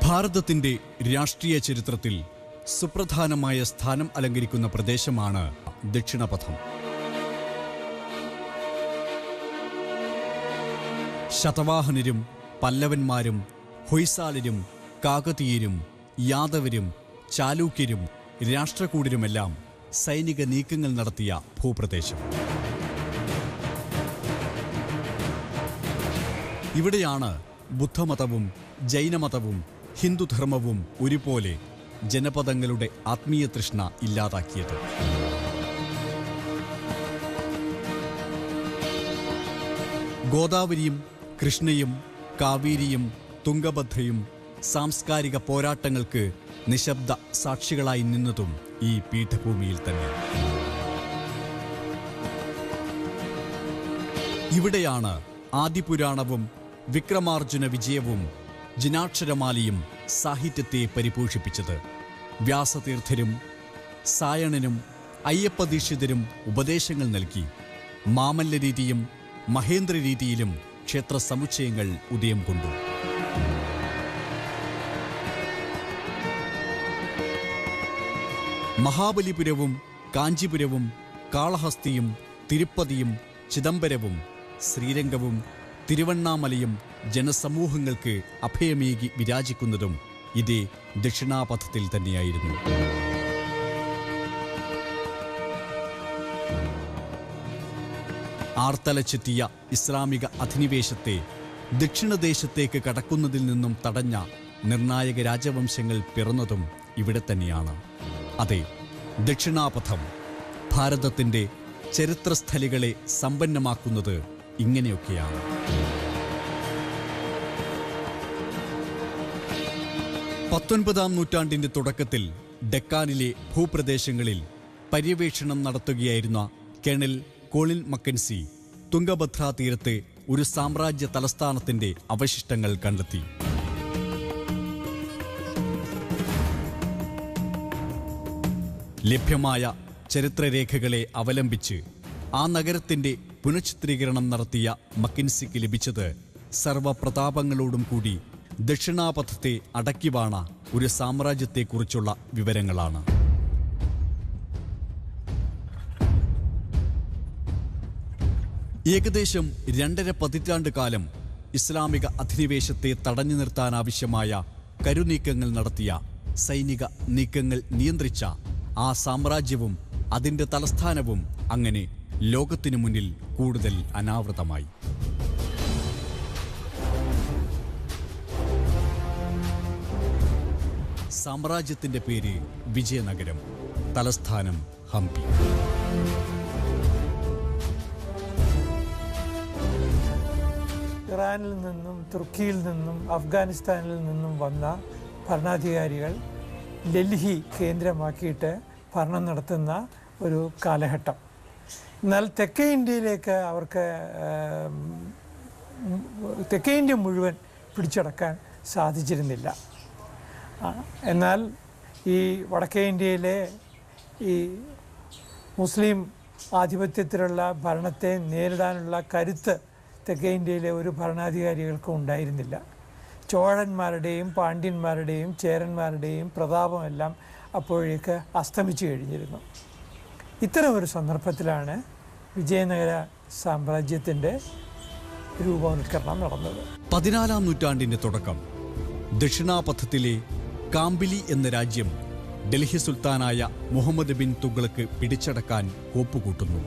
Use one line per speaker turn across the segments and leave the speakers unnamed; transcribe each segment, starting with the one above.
ഭാരതത്തിന്റെ രാഷ്ട്രീയ ചരിത്രത്തിൽ സുപ്രധാനമായ സ്ഥാനം അലങ്കരിക്കുന്ന പ്രദേശമാണ് ദക്ഷിണപഥം. ശതവാഹനരും പല്ലവന്മാരും ഹൊയ്സാലരും കാകതീയരും യാദവരും ചാലൂക്യരും രാഷ്ട്രകൂടരുമെല്ലാം സൈനിക നീക്കങ്ങൾ നടത്തിയ ഭൂപ്രദേശം. ഇവിടെയാണ് ബുദ്ധമതവും ജൈനമതവും ഹിന്ദുധർമ്മവും ഒരുപോലെ ജനപദങ്ങളുടെ ആത്മീയ തൃഷ്ണ ഇല്ലാതാക്കിയത്. ഗോദാവരിയും കൃഷ്ണയും കാവേരിയും തുംഗഭദ്രയും സാംസ്കാരിക പോരാട്ടങ്ങൾക്ക് നിശബ്ദ സാക്ഷികളായി നിന്നതും ഈ പീഠഭൂമിയിൽ തന്നെ. ഇവിടെയാണ് ആദിപുരാണവും വിക്രമാർജുന വിജയവും ജിനാക്ഷരമാലയും സാഹിത്യത്തെ പരിപോഷിപ്പിച്ചത്. വ്യാസതീർത്ഥരും സായണനും അയ്യപ്പദീക്ഷിതരും ഉപദേശങ്ങൾ നൽകി. മാമല്ലരീതിയും മഹേന്ദ്രരീതിയിലും ക്ഷേത്ര സമുച്ചയങ്ങൾ ഉദയം കൊണ്ടു. മഹാബലിപുരവും കാഞ്ചിപുരവും കാളഹസ്തിയും തിരുപ്പതിയും ചിദംബരവും ശ്രീരംഗവും തിരുവണ്ണാമലയും ജനസമൂഹങ്ങൾക്ക് അഭയമേകി വിരാജിക്കുന്നതും ഇതേ ദക്ഷിണാപഥത്തിൽ തന്നെയായിരുന്നു. ആർത്തലച്ചെത്തിയ ഇസ്ലാമിക അധിനിവേശത്തെ ദക്ഷിണദേശത്തേക്ക് കടക്കുന്നതിൽ നിന്നും തടഞ്ഞ നിർണായക രാജവംശങ്ങൾ പിറന്നതും ഇവിടെ തന്നെയാണ്. അതെ, ദക്ഷിണാപഥം ഭാരതത്തിൻ്റെ ചരിത്രസ്ഥലികളെ സമ്പന്നമാക്കുന്നത് ഇങ്ങനെയൊക്കെയാണ്. പത്തൊൻപതാം നൂറ്റാണ്ടിന്റെ തുടക്കത്തിൽ ഡെക്കാനിലെ ഭൂപ്രദേശങ്ങളിൽ പര്യവേക്ഷണം നടത്തുകയായിരുന്ന കേണൽ കോളിൻ മക്കൻസി തുംഗഭദ്രാ തീരത്ത് ഒരു സാമ്രാജ്യ തലസ്ഥാനത്തിന്റെ അവശിഷ്ടങ്ങൾ കണ്ടെത്തി. ലഭ്യമായ ചരിത്രരേഖകളെ അവലംബിച്ച് ആ നഗരത്തിന്റെ പുനഃചിത്രീകരണം നടത്തിയ മക്കിൻസിക്ക് ലഭിച്ചത് സർവപ്രതാപങ്ങളോടും കൂടി ദക്ഷിണാപഥത്തെ അടക്കിവാണ ഒരു സാമ്രാജ്യത്തെക്കുറിച്ചുള്ള വിവരങ്ങളാണ്. ഏകദേശം 2.5 പതിറ്റാണ്ട് കാലം ഇസ്ലാമിക അധിനിവേശത്തെ തടഞ്ഞു നിർത്താനാവശ്യമായ കരുനീക്കങ്ങൾ നടത്തിയ, സൈനിക നീക്കങ്ങൾ നിയന്ത്രിച്ച ആ സാമ്രാജ്യവും അതിൻ്റെ തലസ്ഥാനവും അങ്ങനെ ലോകത്തിനു മുന്നിൽ കൂടുതൽ അനാവൃതമായി. സാമ്രാജ്യത്തിൻ്റെ പേര് വിജയനഗരം, തലസ്ഥാനം ഹംപി.
ഇറാനിൽ നിന്നും തുർക്കിയിൽ നിന്നും അഫ്ഗാനിസ്ഥാനിൽ നിന്നും വന്ന ഭരണാധികാരികൾ ഡൽഹി കേന്ദ്രമാക്കിയിട്ട് ഭരണം നടത്തുന്ന ഒരു കാലഘട്ടം. എന്നാൽ തെക്കേ ഇന്ത്യയിലേക്ക് അവർക്ക് തെക്കേ ഇന്ത്യ മുഴുവൻ പിടിച്ചടക്കാൻ സാധിച്ചിരുന്നില്ല. എന്നാൽ ഈ വടക്കേ ഇന്ത്യയിലെ ഈ മുസ്ലിം ആധിപത്യത്തിലുള്ള ഭരണത്തെ നേരിടാനുള്ള കരുത്ത് തെക്കേ ഇന്ത്യയിലെ ഒരു ഭരണാധികാരികൾക്കും ഉണ്ടായിരുന്നില്ല. ചോഴന്മാരുടെയും പാണ്ഡ്യന്മാരുടെയും ചേരന്മാരുടെയും പ്രതാപമെല്ലാം അപ്പോഴേക്ക് അസ്തമിച്ചു കഴിഞ്ഞിരുന്നു. ഇത്തരം ഒരു സന്ദർഭത്തിലാണ് വിജയനഗര സാമ്രാജ്യത്തിൻ്റെ രൂപവൽക്കരണം നടന്നത്.
14-ാം നൂറ്റാണ്ടിൻ്റെ തുടക്കം. ദക്ഷിണാപഥത്തിലെ കാമ്പിലി എന്ന രാജ്യം ഡൽഹി സുൽത്താനായ മുഹമ്മദ് ബിൻ തുഗ്ലക്ക് പിടിച്ചടക്കാൻ കോപ്പുകൂട്ടുന്നു.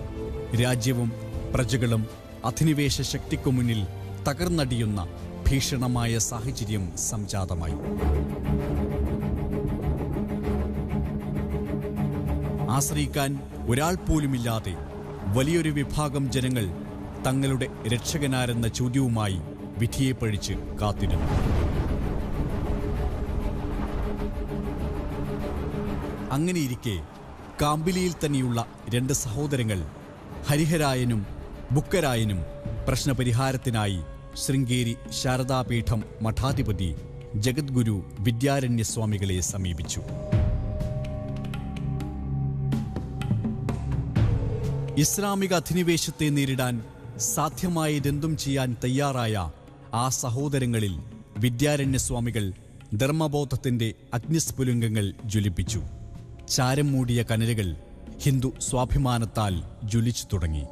രാജ്യവും പ്രജകളും അധിനിവേശ ശക്തിക്കു മുന്നിൽ തകർന്നടിയുന്ന ഭീഷണമായ സാഹചര്യം സംജാതമായി. ആശ്രയിക്കാൻ ഒരാൾ പോലുമില്ലാതെ വലിയൊരു വിഭാഗം ജനങ്ങൾ തങ്ങളുടെ രക്ഷകനാരെന്ന ചോദ്യവുമായി വിധിയെ പഴിച്ച് കാത്തിരുന്നു. അങ്ങനെയിരിക്കെ കാമ്പിലിയിൽ തന്നെയുള്ള 2 സഹോദരങ്ങൾ ഹരിഹരായനും ബുക്കരായനും പ്രശ്നപരിഹാരത്തിനായി ശൃംഗേരി ശാരദാപീഠം മഠാധിപതി ജഗദ്ഗുരു വിദ്യാരണ്യസ്വാമികളെ സമീപിച്ചു. ഇസ്ലാമിക അധിനിവേശത്തെ നേരിടാൻ സാധ്യമായതെന്തും ചെയ്യാൻ തയ്യാറായ ആ സഹോദരങ്ങളിൽ വിദ്യാരണ്യസ്വാമികൾ ധർമ്മബോധത്തിൻ്റെ അഗ്നിസ്ഫുലിംഗങ്ങൾ ജ്വലിപ്പിച്ചു. ചാരം മൂടിയ കനലുകൾ ഹിന്ദു സ്വാഭിമാനത്താൽ ജ്വലിച്ചു തുടങ്ങി.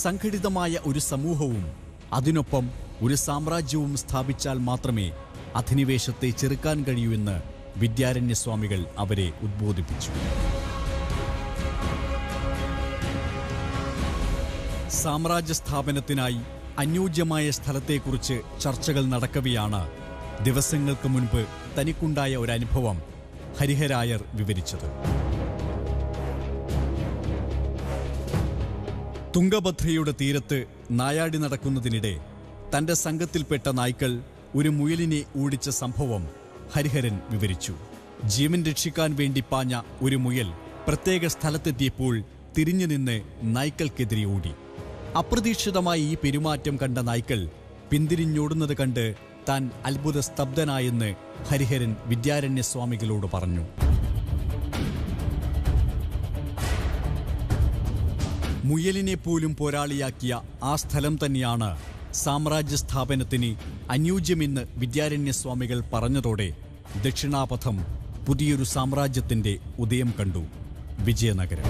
സംഘടിതമായ ഒരു സമൂഹവും അതിനൊപ്പം ഒരു സാമ്രാജ്യവും സ്ഥാപിച്ചാൽ മാത്രമേ അധിനിവേശത്തെ ചെറുക്കാൻ കഴിയൂ എന്ന് വിദ്യാരണ്യസ്വാമികൾ അവരെ ഉദ്ബോധിപ്പിച്ചു. സാമ്രാജ്യ സ്ഥാപനത്തിനായി അനുയോജ്യമായ സ്ഥലത്തെക്കുറിച്ച് ചർച്ചകൾ നടക്കവെയാണ് ദിവസങ്ങൾക്ക് മുൻപ് തനിക്കുണ്ടായ ഒരനുഭവം ഹരിഹരായർ വിവരിച്ചത്. തുംഗഭദ്രയുടെ തീരത്ത് നായാടി നടക്കുന്നതിനിടെ തൻ്റെ സംഘത്തിൽപ്പെട്ട നായ്ക്കൾ ഒരു മുയലിനെ ഓടിച്ച സംഭവം ഹരിഹരൻ വിവരിച്ചു. ജീവൻ രക്ഷിക്കാൻ വേണ്ടി പാഞ്ഞ ഒരു മുയൽ പ്രത്യേക സ്ഥലത്തെത്തിയപ്പോൾ തിരിഞ്ഞു നിന്ന് നായ്ക്കൾക്കെതിരെ ഓടി. അപ്രതീക്ഷിതമായി ഈ പെരുമാറ്റം കണ്ട നായ്ക്കൾ പിന്തിരിഞ്ഞോടുന്നത് കണ്ട് താൻ അത്ഭുത സ്തബ്ധനായെന്ന് ഹരിഹരൻ വിദ്യാരണ്യസ്വാമികളോട് പറഞ്ഞു. മുയലിനെ പോലും പോരാളിയാക്കിയ ആ സ്ഥലം തന്നെയാണ് സാമ്രാജ്യ സ്ഥാപനത്തിന് അനുയോജ്യമെന്ന് വിദ്യാരണ്യസ്വാമികൾ പറഞ്ഞതോടെ ദക്ഷിണാപഥം പുതിയൊരു സാമ്രാജ്യത്തിൻ്റെ ഉദയം കണ്ടു. വിജയനഗരം.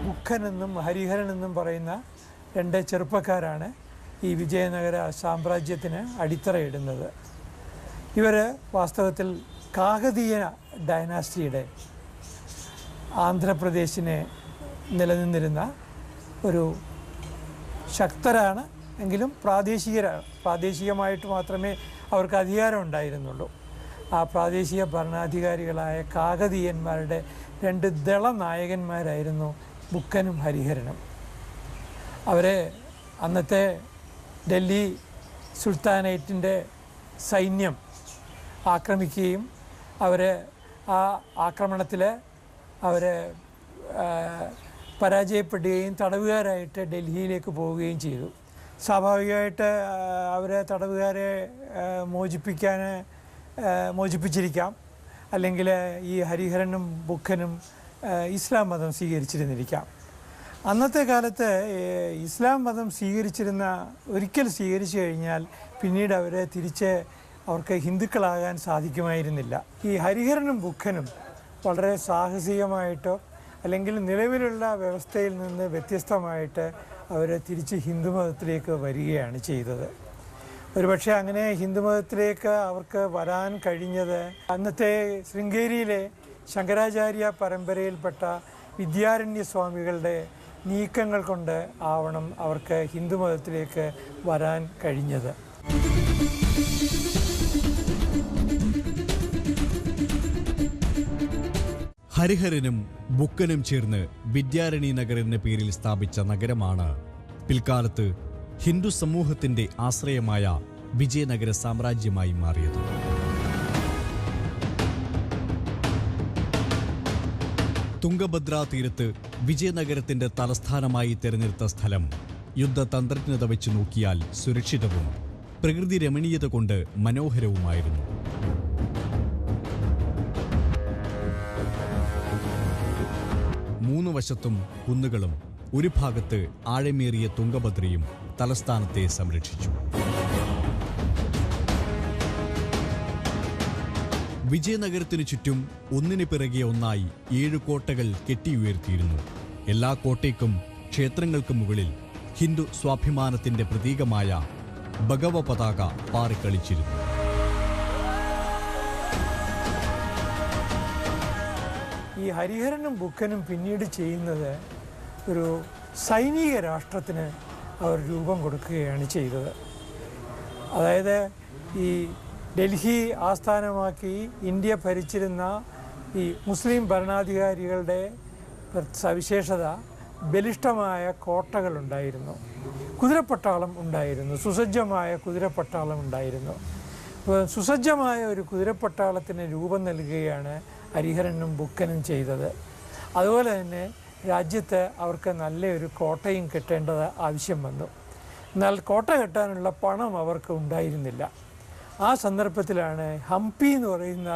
ബുക്കനെന്നും ഹരിഹരനെന്നും പറയുന്ന രണ്ട് ചെറുപ്പക്കാരാണ് ഈ വിജയനഗര സാമ്രാജ്യത്തിന് അടിത്തറയിടുന്നത്. ഇവർ വാസ്തവത്തിൽ കാകതീയ ഡൈനാസ്റ്റിയുടെ ആന്ധ്രാപ്രദേശിനെ നിലനിന്നിരുന്ന ഒരു ശക്തരാണ്. എങ്കിലും പ്രാദേശികമായിട്ട് മാത്രമേ അവർക്ക് അധികാരം ഉണ്ടായിരുന്നുള്ളൂ. ആ പ്രാദേശിക ഭരണാധികാരികളായ കാകതീയന്മാരുടെ രണ്ട് ദളനായകന്മാരായിരുന്നു ബുക്കനും ഹരിഹരനും. അവരെ അന്നത്തെ ഡൽഹി സുൽത്താനേറ്റിൻ്റെ സൈന്യം ആക്രമിക്കുകയും അവരെ ആ ആക്രമണത്തിൽ അവരെ പരാജയപ്പെടുകയും തടവുകാരായിട്ട് ഡൽഹിയിലേക്ക് പോവുകയും ചെയ്തു. സ്വാഭാവികമായിട്ട് അവരെ തടവുകാരെ മോചിപ്പിച്ചിരിക്കാം, അല്ലെങ്കിൽ ഈ ഹരിഹരനും ബുക്കനും ഇസ്ലാം മതം സ്വീകരിച്ചിരുന്നിരിക്കാം. അന്നത്തെ കാലത്ത് ഇസ്ലാം മതം ഒരിക്കൽ സ്വീകരിച്ചു കഴിഞ്ഞാൽ പിന്നീട് അവരെ അവർക്ക് ഹിന്ദുക്കളാകാൻ സാധിക്കുമായിരുന്നില്ല. ഈ ഹരിഹരനും ബുക്കനും വളരെ സാഹസികമായിട്ടോ അല്ലെങ്കിൽ നിലവിലുള്ള വ്യവസ്ഥയിൽ നിന്ന് വ്യത്യസ്തമായിട്ട് അവർ തിരിച്ച് ഹിന്ദുമതത്തിലേക്ക് വരികയാണ് ചെയ്തത്. ഒരുപക്ഷെ അങ്ങനെ ഹിന്ദുമതത്തിലേക്ക് അവർക്ക് വരാൻ കഴിഞ്ഞത് അന്നത്തെ ശൃംഗേരിയിലെ ശങ്കരാചാര്യ പരമ്പരയിൽപ്പെട്ട വിദ്യാരണ്യസ്വാമികളുടെ നീക്കങ്ങൾ കൊണ്ട് ആവണം അവർക്ക് ഹിന്ദുമതത്തിലേക്ക് വരാൻ കഴിഞ്ഞത്.
ഹരിഹരനും ബുക്കനും ചേർന്ന് വിദ്യാരണി നഗർ എന്ന പേരിൽ സ്ഥാപിച്ച നഗരമാണ് പിൽക്കാലത്ത് ഹിന്ദു സമൂഹത്തിന്റെ ആശ്രയമായ വിജയനഗര സാമ്രാജ്യമായി മാറിയത്. തുംഗഭദ്രാ തീരത്ത് വിജയനഗരത്തിന്റെ തലസ്ഥാനമായി തിരഞ്ഞെടുത്ത സ്ഥലം യുദ്ധതന്ത്രജ്ഞത വെച്ച് നോക്കിയാൽ സുരക്ഷിതവും പ്രകൃതി രമണീയത കൊണ്ട് മനോഹരവുമായിരുന്നു. മൂന്നു വശത്തും കുന്നുകളും ഒരു ഭാഗത്ത് ആഴമേറിയ തുംഗഭദ്രയും തലസ്ഥാനത്തെ സംരക്ഷിച്ചു. വിജയനഗരത്തിനു ചുറ്റും ഒന്നിനു പിറകെ ഒന്നായി 7 കോട്ടകൾ കെട്ടിയുയർത്തിയിരുന്നു. എല്ലാ കോട്ടയ്ക്കും ക്ഷേത്രങ്ങൾക്കും മുകളിൽ ഹിന്ദു സ്വാഭിമാനത്തിന്റെ പ്രതീകമായ ഭഗവ പതാക പാറിക്കളിച്ചിരുന്നു.
ഈ ഹരിഹരനും ബുക്കനും പിന്നീട് ചെയ്യുന്നത് ഒരു സൈനിക രാഷ്ട്രത്തിന് അവർ രൂപം കൊടുക്കുകയാണ് ചെയ്തത്. അതായത് ഈ ഡൽഹി ആസ്ഥാനമാക്കി ഇന്ത്യ ഭരിച്ചിരുന്ന ഈ മുസ്ലിം ഭരണാധികാരികളുടെ സവിശേഷത ബലിഷ്ഠമായ കോട്ടകളുണ്ടായിരുന്നു, കുതിരപ്പട്ടാളം ഉണ്ടായിരുന്നു, സുസജ്ജമായ കുതിരപ്പട്ടാളം ഉണ്ടായിരുന്നു. സുസജ്ജമായ ഒരു കുതിരപ്പട്ടാളത്തിന് രൂപം നൽകുകയാണ് ഹരിഹരനും ബുക്കനും ചെയ്തത്. അതുപോലെ തന്നെ രാജ്യത്ത് അവർക്ക് നല്ലൊരു കോട്ടയും കെട്ടേണ്ടത് ആവശ്യം വന്നു. എന്നാൽ കോട്ട കെട്ടാനുള്ള പണം അവർക്ക് ഉണ്ടായിരുന്നില്ല. ആ സന്ദർഭത്തിലാണ് ഹംപി എന്ന് പറയുന്ന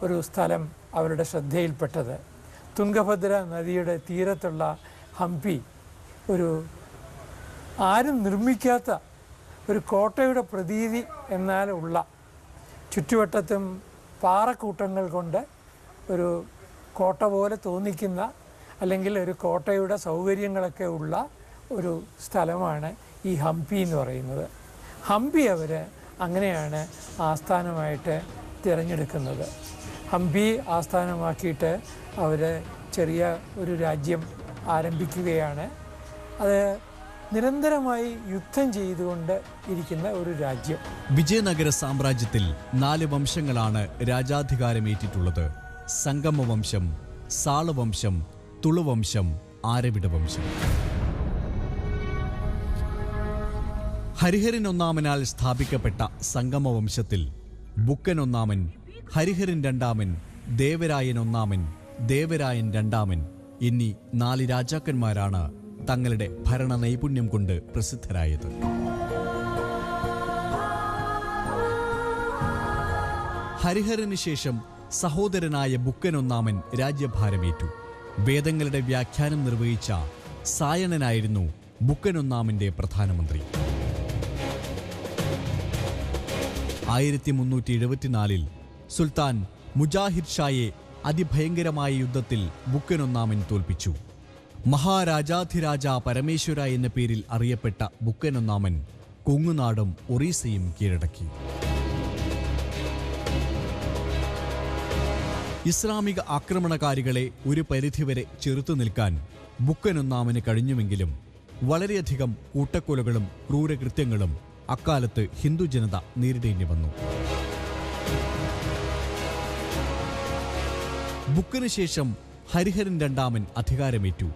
ഒരു സ്ഥലം അവരുടെ ശ്രദ്ധയിൽപ്പെട്ടത്. തുംഗഭദ്ര നദിയുടെ തീരത്തുള്ള ഹംപി ഒരു ആരും നിർമ്മിക്കാത്ത ഒരു കോട്ടയുടെ പ്രതീതി എന്നാലുള്ള ചുറ്റുവട്ടത്തും പാറക്കൂട്ടങ്ങൾ കൊണ്ട് ഒരു കോട്ട പോലെ തോന്നിക്കുന്ന അല്ലെങ്കിൽ ഒരു കോട്ടയുടെ സൗകര്യങ്ങളൊക്കെ ഉള്ള ഒരു സ്ഥലമാണ് ഈ ഹംപി എന്ന് പറയുന്നത്. ഹംപി അവർ അങ്ങനെയാണ് ആസ്ഥാനമായിട്ട് തിരഞ്ഞെടുക്കുന്നത്. ഹംപി ആസ്ഥാനമാക്കിയിട്ട് അവർ ചെറിയ ഒരു രാജ്യം ആരംഭിക്കുകയാണ്. അത് നിരന്തരമായി യുദ്ധം ചെയ്തുകൊണ്ട് ഇരിക്കുന്ന ഒരു രാജ്യം.
വിജയനഗര സാമ്രാജ്യത്തിൽ 4 വംശങ്ങളാണ് രാജാധികാരമേറ്റിട്ടുള്ളത്. സംഗമവംശം, സാളവംശം, തുളുവംശം, ആരവിട വംശം. ഹരിഹരൻ ഒന്നാമനാൽ സ്ഥാപിക്കപ്പെട്ട സംഗമവംശത്തിൽ ബുക്കൻ ഒന്നാമൻ, ഹരിഹരൻ രണ്ടാമൻ, ദേവരായൻ ഒന്നാമൻ, ദേവരായൻ രണ്ടാമൻ എന്നീ 4 രാജാക്കന്മാരാണ് തങ്ങളുടെ ഭരണ നൈപുണ്യം കൊണ്ട് പ്രസിദ്ധരായത്. ഹരിഹരന് ശേഷം സഹോദരനായ ബുക്കൻ ഒന്നാമൻ രാജ്യഭാരമേറ്റു. വേദങ്ങളുടെ വ്യാഖ്യാനം നിർവഹിച്ച സായണനായിരുന്നു ബുക്കൻ ഒന്നാമന്റെ പ്രധാനമന്ത്രി. 1374 സുൽത്താൻ മുജാഹിദ് ഷായെ അതിഭയങ്കരമായ യുദ്ധത്തിൽ ബുക്കൻ ഒന്നാമൻ തോൽപ്പിച്ചു. മഹാരാജാധിരാജ പരമേശ്വര എന്ന പേരിൽ അറിയപ്പെട്ട ബുക്കൻ ഒന്നാമൻ കൊങ്ങുനാടും ഒറീസയും കീഴടക്കി. ഇസ്ലാമിക ആക്രമണകാരികളെ ഒരു പരിധിവരെ ചെറുത്തു നിൽക്കാൻ ബുക്കൻ ഒന്നാമന് കഴിഞ്ഞുവെങ്കിലും വളരെയധികം കൂട്ടക്കൊലകളും ക്രൂരകൃത്യങ്ങളും അക്കാലത്ത് ഹിന്ദു ജനത നേരിടേണ്ടി വന്നു. ബുക്കന് ശേഷം ഹരിഹരൻ രണ്ടാമൻ അധികാരമേറ്റു.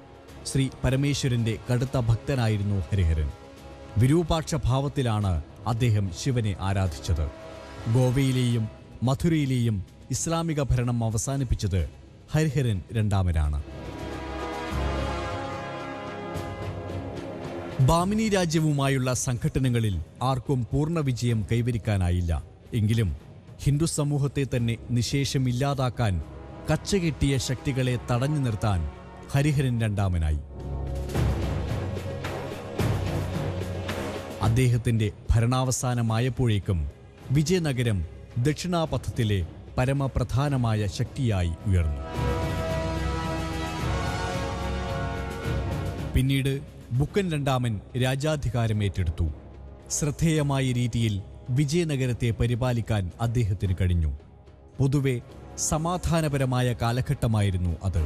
ശ്രീ പരമേശ്വരന്റെ കടുത്ത ഭക്തനായിരുന്നു ഹരിഹരൻ. വിരൂപാക്ഷ ഭാവത്തിലാണ് അദ്ദേഹം ശിവനെ ആരാധിച്ചത്. ഗോവയിലെയും മഥുരയിലെയും ഇസ്ലാമിക ഭരണം അവസാനിപ്പിച്ചത് ഹരിഹരൻ രണ്ടാമനാണ്. ബാമിനി രാജ്യവുമായുള്ള സംഘട്ടനങ്ങളിൽ ആർക്കും പൂർണ്ണ വിജയം കൈവരിക്കാനായില്ല. എങ്കിലും ഹിന്ദു സമൂഹത്തെ തന്നെ നിശേഷമില്ലാതാക്കാൻ കച്ചകെട്ടിയ ശക്തികളെ തടഞ്ഞു നിർത്താൻ ഹരിഹരൻ രണ്ടാമനായി. അദ്ദേഹത്തിന്റെ ഭരണാവസാനമായപ്പോഴേക്കും വിജയനഗരം ദക്ഷിണാപഥത്തിലെ പരമപ്രധാനമായ ശക്തിയായി ഉയർന്നു. പിന്നീട് ബുക്കൻ രണ്ടാമൻ രാജാധികാരമേറ്റെടുത്തു. ശ്രദ്ധേയമായ രീതിയിൽ വിജയനഗരത്തെ പരിപാലിക്കാൻ അദ്ദേഹത്തിന് കഴിഞ്ഞു. പൊതുവെ സമാധാനപരമായ കാലഘട്ടമായിരുന്നു അത്.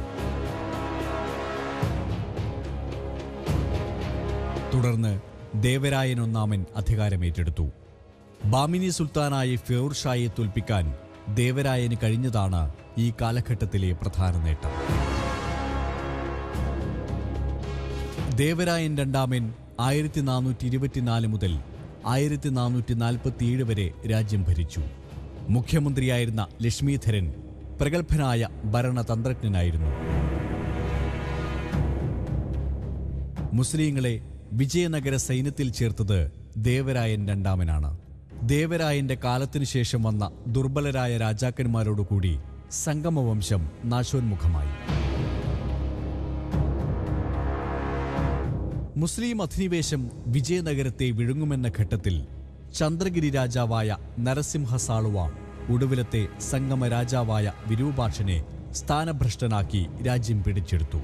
തുടർന്ന് ദേവരായൻ ഒന്നാമൻ അധികാരമേറ്റെടുത്തു. ബാമിനി സുൽത്താനായ ഫിറോസ് ഷായെ തോൽപ്പിക്കാൻ ദേവരായന് കഴിഞ്ഞതാണ് ഈ കാലഘട്ടത്തിലെ പ്രധാന നേട്ടം. ദേവരായൻ രണ്ടാമൻ 1424 മുതൽ 1447 വരെ രാജ്യം ഭരിച്ചു. മുഖ്യമന്ത്രിയായിരുന്ന ലക്ഷ്മീധരൻ പ്രഗത്ഭനായ ഭരണതന്ത്രജ്ഞനായിരുന്നു. മുസ്ലിങ്ങളെ വിജയനഗര സൈന്യത്തിൽ ചേർത്തത് ദേവരായൻ രണ്ടാമനാണ്. ദേവരായന്റെ കാലത്തിനു ശേഷം വന്ന ദുർബലരായ രാജാക്കന്മാരോടുകൂടി സംഗമവംശം നാശോന്മുഖമായി. മുസ്ലിം അധിനിവേശം വിജയനഗരത്തെ വിഴുങ്ങുമെന്ന ഘട്ടത്തിൽ ചന്ദ്രഗിരി രാജാവായ നരസിംഹ സാളുവ ഒടുവിലത്തെ സംഗമ രാജാവായ വിരൂപാക്ഷനെ സ്ഥാനഭ്രഷ്ടനാക്കി രാജ്യം പിടിച്ചെടുത്തു.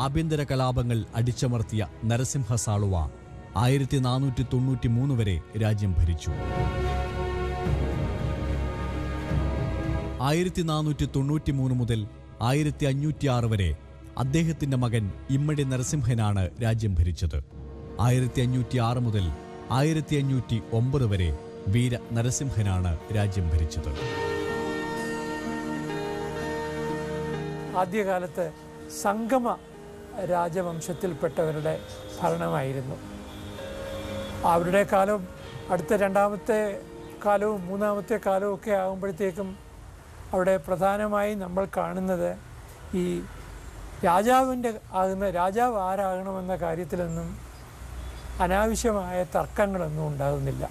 ആഭ്യന്തര കലാപങ്ങൾ അടിച്ചമർത്തിയ നരസിംഹ സാളുവ 1493 വരെ രാജ്യം ഭരിച്ചു. 1493 മുതൽ 1506 വരെ അദ്ദേഹത്തിന്റെ മകൻ ഇമ്മടി നരസിംഹനാണ് രാജ്യം ഭരിച്ചത്. 1506 മുതൽ 1509 വരെ വീര നരസിംഹനാണ് രാജ്യം ഭരിച്ചത്.
ആദ്യകാലത്ത് സംഗമ രാജവംശത്തിൽപ്പെട്ടവരുടെ ഭരണമായിരുന്നു. അവരുടെ കാലം അടുത്ത രണ്ടാമത്തെ കാലവും മൂന്നാമത്തെ കാലവും ഒക്കെ ആകുമ്പോഴത്തേക്കും അവിടെ പ്രധാനമായി നമ്മൾ കാണുന്നത് ഈ രാജാവ് ആരാകണമെന്ന കാര്യത്തിലൊന്നും അനാവശ്യമായ തർക്കങ്ങളൊന്നും ഉണ്ടാകുന്നില്ല.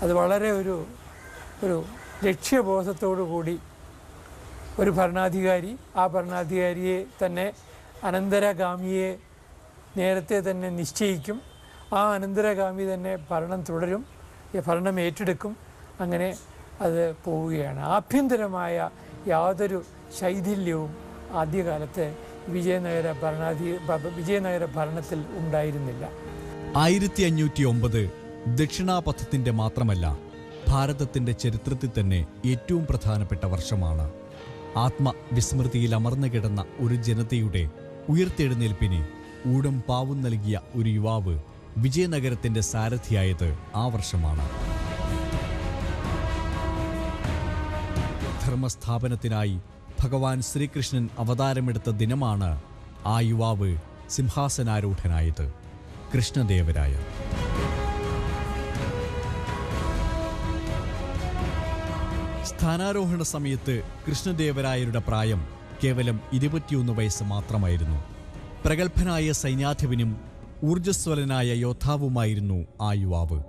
അത് വളരെ ഒരു ലക്ഷ്യബോധത്തോടു കൂടി ഒരു ഭരണാധികാരി ആ ഭരണാധികാരിയെ തന്നെ അനന്തരഗാമിയെ നേരത്തെ തന്നെ നിശ്ചയിക്കും. ആ അനന്തരഗാമി തന്നെ ഭരണം തുടരും, ഭരണം ഏറ്റെടുക്കും. അങ്ങനെ അത് പോവുകയാണ്. ആഭ്യന്തരമായ യാതൊരു ശൈഥില്യവും ആദ്യകാലത്ത് വിജയനഗര ഭരണത്തിൽ ഉണ്ടായിരുന്നില്ല.
1509 ദക്ഷിണാപഥത്തിൻ്റെ മാത്രമല്ല ഭാരതത്തിൻ്റെ ചരിത്രത്തിൽ തന്നെ ഏറ്റവും പ്രധാനപ്പെട്ട വർഷമാണ്. ആത്മവിസ്മൃതിയിൽ അമർന്നു കിടന്ന ഒരു ജനതയുടെ ഉയർത്തെഴുന്നേൽപ്പിന് ഊടും പാവും നൽകിയ ഒരു യുവാവ് വിജയനഗരത്തിൻ്റെ സാരഥിയായത് ആ വർഷമാണ്. ധർമ്മസ്ഥാപനത്തിനായി ഭഗവാൻ ശ്രീകൃഷ്ണൻ അവതാരമെടുത്ത ദിനമാണ് ആ യുവാവ് സിംഹാസനാരൂഢനായത്, കൃഷ്ണദേവരായർ. സ്ഥാനാരോഹണ സമയത്ത് കൃഷ്ണദേവരായരുടെ പ്രായം കേവലം 21 വയസ്സ് മാത്രമായിരുന്നു. പ്രഗത്ഭനായ സൈന്യാധിപനും ഊർജ്ജസ്വലനായ യോദ്ധാവുമായിരുന്നു ആ യുവാവ്.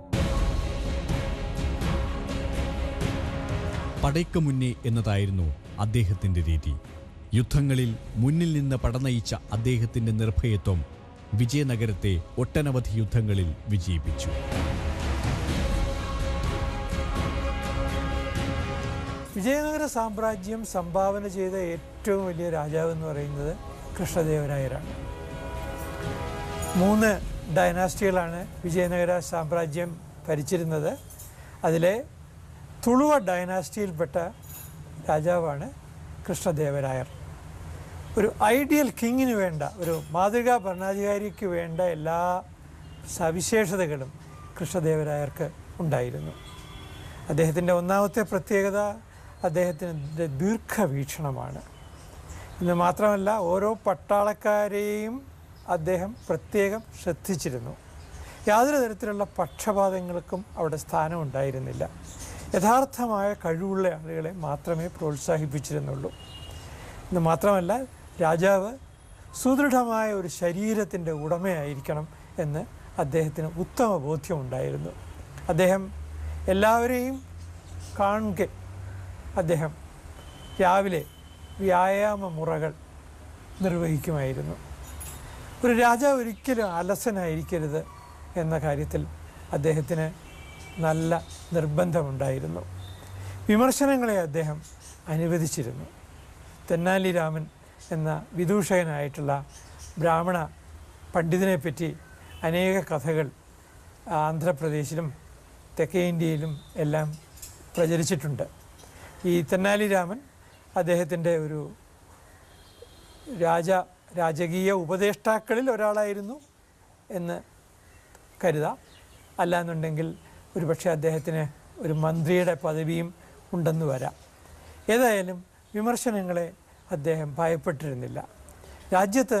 പടയ്ക്ക് മുന്നേ എന്നതായിരുന്നു അദ്ദേഹത്തിൻ്റെ രീതി. യുദ്ധങ്ങളിൽ മുന്നിൽ നിന്ന് പടനയിച്ച അദ്ദേഹത്തിൻ്റെ നിർഭയത്വം വിജയനഗരത്തെ ഒട്ടനവധി യുദ്ധങ്ങളിൽ വിജയിപ്പിച്ചു.
വിജയനഗര സാമ്രാജ്യം സംഭാവന ചെയ്ത ഏറ്റവും വലിയ രാജാവ് എന്ന് പറയുന്നത് കൃഷ്ണദേവരായരാണ്. 3 ഡൈനാസ്റ്റികളാണ് വിജയനഗര സാമ്രാജ്യം ഭരിച്ചിരുന്നത്. അതിലെ തുളുവ ഡൈനാസ്റ്റിയിൽപ്പെട്ട രാജാവാണ് കൃഷ്ണദേവരായർ. ഒരു ഐഡിയൽ കിങ്ങിന് വേണ്ട, ഒരു മാതൃകാ ഭരണാധികാരിക്ക് വേണ്ട എല്ലാ സവിശേഷതകളും കൃഷ്ണദേവരായർക്ക് ഉണ്ടായിരുന്നു. അദ്ദേഹത്തിൻ്റെ ഒന്നാമത്തെ പ്രത്യേകത അദ്ദേഹത്തിൻ്റെ ദീർഘവീക്ഷണമാണ്. ഇന്ന് മാത്രമല്ല, ഓരോ പട്ടാളക്കാരെയും അദ്ദേഹം പ്രത്യേകം ശ്രദ്ധിച്ചിരുന്നു. യാതൊരു തരത്തിലുള്ള പക്ഷപാതങ്ങൾക്കും അവിടെ സ്ഥാനമുണ്ടായിരുന്നില്ല. യഥാർത്ഥമായ കഴിവുള്ള ആളുകളെ മാത്രമേ പ്രോത്സാഹിപ്പിച്ചിരുന്നുള്ളൂ. ഇന്ന് മാത്രമല്ല, രാജാവ് സുദൃഢമായ ഒരു ശരീരത്തിൻ്റെ ഉടമയായിരിക്കണം എന്ന് അദ്ദേഹത്തിന് ഉത്തമ ബോധ്യമുണ്ടായിരുന്നു. അദ്ദേഹം എല്ലാവരെയും കാണുക അദ്ദേഹം രാവിലെ വ്യായാമ മുറകൾ നിർവഹിക്കുമായിരുന്നു. ഒരു രാജാവ് ഒരിക്കലും അലസനായിരിക്കരുത് എന്ന കാര്യത്തിൽ അദ്ദേഹത്തിന് നല്ല നിർബന്ധമുണ്ടായിരുന്നു. വിമർശനങ്ങളെ അദ്ദേഹം അനുവദിച്ചിരുന്നു. തെന്നാലി രാമൻ എന്ന വിദൂഷകനായിട്ടുള്ള ബ്രാഹ്മണ പണ്ഡിതനെപ്പറ്റി അനേക കഥകൾ ആന്ധ്രാപ്രദേശിലും തെക്കേ ഇന്ത്യയിലും എല്ലാം പ്രചരിച്ചിട്ടുണ്ട്. ഈ തെന്നാലി രാമൻ അദ്ദേഹത്തിൻ്റെ ഒരു രാജകീയ ഉപദേഷ്ടാക്കളിൽ ഒരാളായിരുന്നു എന്ന് കരുതാം. അല്ലാന്നുണ്ടെങ്കിൽ ഒരുപക്ഷെ അദ്ദേഹത്തിന് ഒരു മന്ത്രിയുടെ പദവിയും ഉണ്ടെന്ന് വരാം. ഏതായാലും വിമർശനങ്ങളെ അദ്ദേഹം ഭയപ്പെട്ടിരുന്നില്ല. രാജ്യത്ത്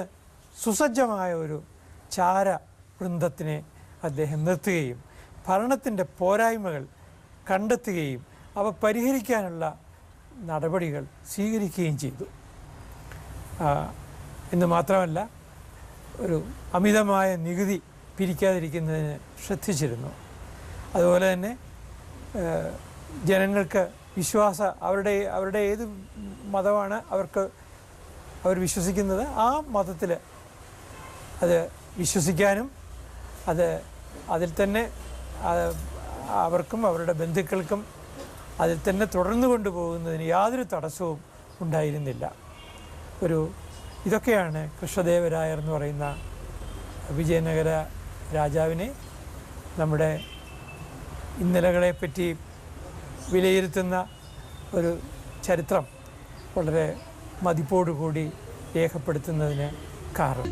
സുസജ്ജമായ ഒരു ചാര വൃന്ദത്തിനെ അദ്ദേഹം നിർത്തുകയും ഭരണത്തിൻ്റെ പോരായ്മകൾ കണ്ടെത്തുകയും അവ പരിഹരിക്കാനുള്ള നടപടികൾ സ്വീകരിക്കുകയും ചെയ്തു. എന്ന് മാത്രമല്ല, ഒരു അമിതമായ നികുതി പിരിക്കാതിരിക്കുന്നതിന് ശ്രദ്ധിച്ചിരുന്നു. അതുപോലെ തന്നെ ജനങ്ങൾക്ക് അവരുടെ ഏത് മതമാണ് അവർ വിശ്വസിക്കുന്നത്, ആ മതത്തിൽ അത് വിശ്വസിക്കാനും അതിൽ തന്നെ അവർക്കും അവരുടെ ബന്ധുക്കൾക്കും അതിൽ തന്നെ തുടർന്നു കൊണ്ടുപോകുന്നതിന് യാതൊരു തടസ്സവും ഉണ്ടായിരുന്നില്ല. ഇതൊക്കെയാണ് കൃഷ്ണദേവരായർ എന്ന് പറയുന്ന വിജയനഗര രാജാവിനെ നമ്മുടെ ഇന്നലകളെപ്പറ്റി വിലയിരുത്തുന്ന ഒരു ചരിത്രം വളരെ മതിപ്പോടുകൂടി രേഖപ്പെടുത്തുന്നതിന് കാരണം.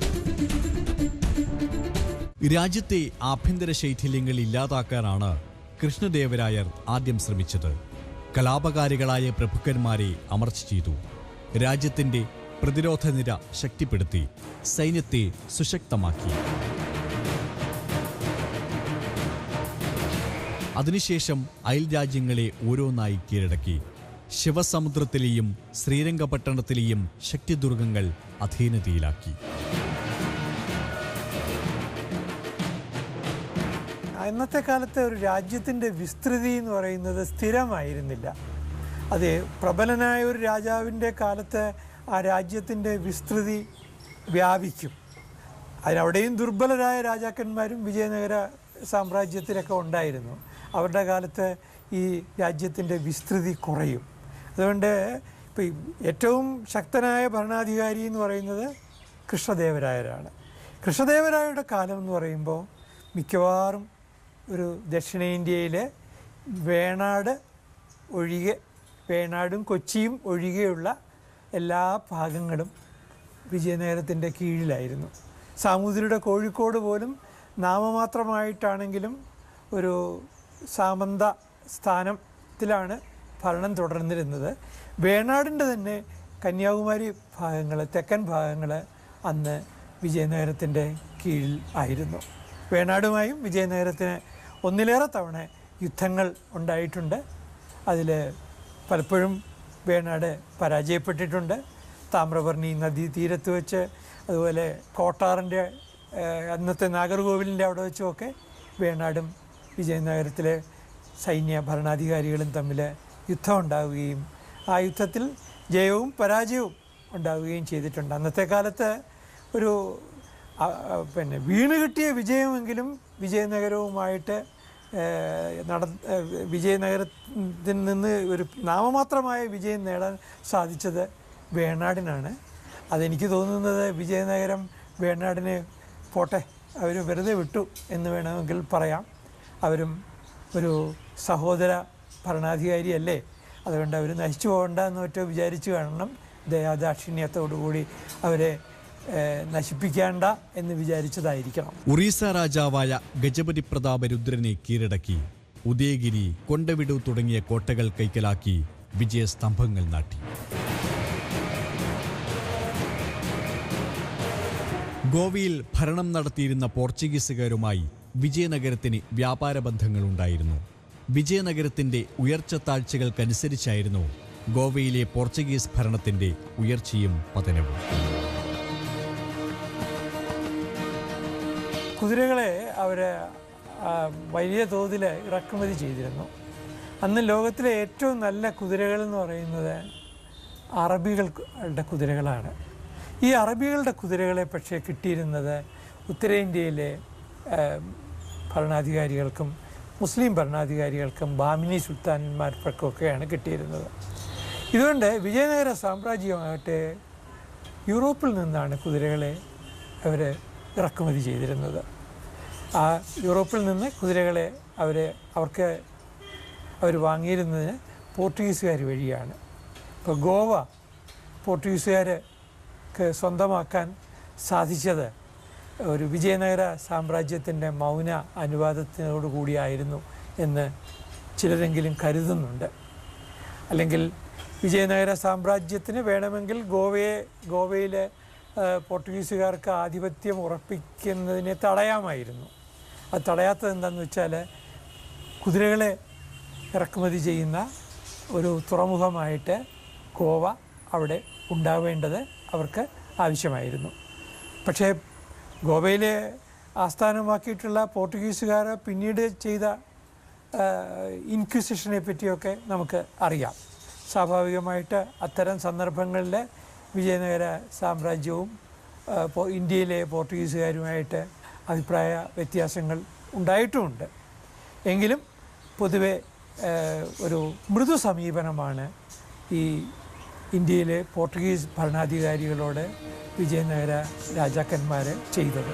രാജ്യത്തെ ആഭ്യന്തര ശൈഥില്യങ്ങൾ ഇല്ലാതാക്കാനാണ് കൃഷ്ണദേവരായർ ആദ്യം ശ്രമിച്ചത്. കലാപകാരികളായ പ്രഭുക്കന്മാരെ അമർച്ച ചെയ്തു. രാജ്യത്തിൻ്റെ പ്രതിരോധ നിര ശക്തിപ്പെടുത്തി. സൈന്യത്തെ സുശക്തമാക്കി. അതിനുശേഷം അയൽ രാജ്യങ്ങളെ ഓരോന്നായി കീഴടക്കി. ശിവസമുദ്രത്തിലെയും ശ്രീരംഗപട്ടണത്തിലെയും ശക്തിദുർഗങ്ങൾ അധീനതയിലാക്കി.
അന്നത്തെ കാലത്തെ ഒരു രാജ്യത്തിൻ്റെ വിസ്തൃതി എന്ന് പറയുന്നത് സ്ഥിരമായിരുന്നില്ല. അത് പ്രബലനായ ഒരു രാജാവിൻ്റെ കാലത്ത് ആ രാജ്യത്തിൻ്റെ വിസ്തൃതി വ്യാപിക്കും. അതിനവിടെയും ദുർബലരായ രാജാക്കന്മാരും വിജയനഗര സാമ്രാജ്യത്തിലൊക്കെ ഉണ്ടായിരുന്നു. അവരുടെ കാലത്ത് ഈ രാജ്യത്തിൻ്റെ വിസ്തൃതി കുറയും. അതുകൊണ്ട് ഇപ്പോൾ ഏറ്റവും ശക്തനായ ഭരണാധികാരി എന്ന് പറയുന്നത് കൃഷ്ണദേവരായരാണ്. കൃഷ്ണദേവരായരുടെ കാലം എന്ന് പറയുമ്പോൾ മിക്കവാറും ഒരു ദക്ഷിണേന്ത്യയിലെ വേണാടും കൊച്ചിയും ഒഴികെയുള്ള എല്ലാ ഭാഗങ്ങളും വിജയനഗരത്തിൻ്റെ കീഴിലായിരുന്നു. സാമൂതിരിയുടെ കോഴിക്കോട് പോലും നാമമാത്രമായിട്ടാണെങ്കിലും ഒരു സാമന്ത സ്ഥാനത്തിലാണ് ഭരണം തുടർന്നിരുന്നത്. വേണാടിൻ്റെ തന്നെ കന്യാകുമാരി ഭാഗങ്ങൾ, തെക്കൻ ഭാഗങ്ങൾ അന്ന് വിജയനഗരത്തിൻ്റെ കീഴിൽ ആയിരുന്നു. വേണാടുമായും വിജയനഗരത്തിന് ഒന്നിലേറെ തവണ യുദ്ധങ്ങൾ ഉണ്ടായിട്ടുണ്ട്. അതിൽ പലപ്പോഴും വേണാട് പരാജയപ്പെട്ടിട്ടുണ്ട്. താമ്രപർണി നദീ തീരത്ത് വെച്ച്, അതുപോലെ കോട്ടാറിൻ്റെ അന്നത്തെ നാഗർകോവിലിൻ്റെ അവിടെ വെച്ചുമൊക്കെ വേണാടും വിജയനഗരത്തിലെ സൈന്യ ഭരണാധികാരികളും തമ്മിൽ യുദ്ധം ഉണ്ടാവുകയും ആ യുദ്ധത്തിൽ ജയവും പരാജയവും ഉണ്ടാവുകയും ചെയ്തിട്ടുണ്ട്. അന്നത്തെ കാലത്ത് ഒരു വീണ് കിട്ടിയ വിജയമെങ്കിലും വിജയനഗരവുമായിട്ട് വിജയനഗരത്തിൽ നിന്ന് ഒരു നാമമാത്രമായ വിജയം നേടാൻ സാധിച്ചത് വേണാടിനാണ്. അതെനിക്ക് തോന്നുന്നത് വിജയനഗരം വേണാടിനെ പോട്ടെ, അവർ വെറുതെ വിട്ടു എന്ന് വേണമെങ്കിൽ പറയാം. അവരും ഒരു സഹോദര ഭരണാധികാരിയല്ലേ, അതുകൊണ്ട് അവർ നശിച്ചു പോകണ്ട എന്ന് ഒറ്റ വിചാരിച്ചു കാണണം. ദയാദാക്ഷിണ്യത്തോടുകൂടി അവരെ നശിപ്പിക്കേണ്ട എന്ന് വിചാരിച്ചതായിരിക്കണം.
ഒറീസ രാജാവായ ഗജപതി പ്രതാപരുദ്രനെ കീഴടക്കി ഉദയഗിരി, കൊണ്ടവിടു തുടങ്ങിയ കോട്ടകൾ കൈക്കലാക്കി വിജയസ്തംഭങ്ങൾ നാട്ടി. ഗോവയിൽ ഭരണം നടത്തിയിരുന്ന പോർച്ചുഗീസുകാരുമായി വിജയനഗരത്തിന് വ്യാപാര ബന്ധങ്ങളുണ്ടായിരുന്നു. വിജയനഗരത്തിന്റെ ഉയർച്ച താഴ്ചകൾക്കനുസരിച്ചായിരുന്നു ഗോവയിലെ പോർച്ചുഗീസ് ഭരണത്തിന്റെ ഉയർച്ചയും പതനവും.
കുതിരകളെ അവർ വലിയ തോതിൽ ഇറക്കുമതി ചെയ്തിരുന്നു. അന്ന് ലോകത്തിലെ ഏറ്റവും നല്ല കുതിരകൾ എന്ന് പറയുന്നത് അറബികളുടെ കുതിരകളാണ്. ഈ അറബികളുടെ കുതിരകളെ പക്ഷേ കിട്ടിയിരുന്നത് ഉത്തരേന്ത്യയിലെ ഭരണാധികാരികൾക്കും മുസ്ലിം ഭരണാധികാരികൾക്കും ബാമിനി സുൽത്താന്മാർക്കൊക്കെയാണ് കിട്ടിയിരുന്നത്. ഇതുകൊണ്ട് വിജയനഗര സാമ്രാജ്യമാകട്ടെ യൂറോപ്പിൽ നിന്നാണ് കുതിരകളെ അവർ ഇറക്കുമതി ചെയ്തിരുന്നത്. ആ യൂറോപ്പിൽ നിന്ന് കുതിരകളെ അവർ വാങ്ങിയിരുന്നത് പോർട്ടുഗീസുകാർ വഴിയാണ്. ഇപ്പോൾ ഗോവ പോർട്ടുഗീസുകാർക്ക് സ്വന്തമാക്കാൻ സാധിച്ചത് ഒരു വിജയനഗര സാമ്രാജ്യത്തിൻ്റെ മൗന അനുവാദത്തിനോട് കൂടിയായിരുന്നു എന്ന് ചിലരെങ്കിലും കരുതുന്നുണ്ട്. അല്ലെങ്കിൽ വിജയനഗര സാമ്രാജ്യത്തിന് വേണമെങ്കിൽ ഗോവയിലെ പോർട്ടുഗീസുകാർക്ക് ആധിപത്യം ഉറപ്പിക്കുന്നതിനെ തടയാമായിരുന്നു. അത് തടയാത്തത് എന്താണെന്ന് വെച്ചാൽ കുതിരകളെ ഇറക്കുമതി ചെയ്യുന്ന ഒരു തുറമുഖമായിട്ട് ഗോവ അവിടെ ഉണ്ടാവേണ്ടത് അവർക്ക് ആവശ്യമായിരുന്നു. പക്ഷേ ഗോവയിലെ ആസ്ഥാനമാക്കിയിട്ടുള്ള പോർട്ടുഗീസുകാർ പിന്നീട് ചെയ്ത ഇൻക്വിസിഷനെ പറ്റിയൊക്കെ നമുക്ക് അറിയാം. സ്വാഭാവികമായിട്ട് അത്തരം സന്ദർഭങ്ങളിൽ വിജയനഗര സാമ്രാജ്യവും ഇന്ത്യയിലെ പോർട്ടുഗീസുകാരുമായിട്ട് അഭിപ്രായ വ്യത്യാസങ്ങൾ ഉണ്ടായിട്ടുമുണ്ട്. എങ്കിലും പൊതുവെ ഒരു മൃദു സമീപനമാണ് ഈ ഇന്ത്യയിലെ പോർട്ടുഗീസ് ഭരണാധികാരികളോട് വിജയനഗര രാജാക്കന്മാർ ചെയ്തത്.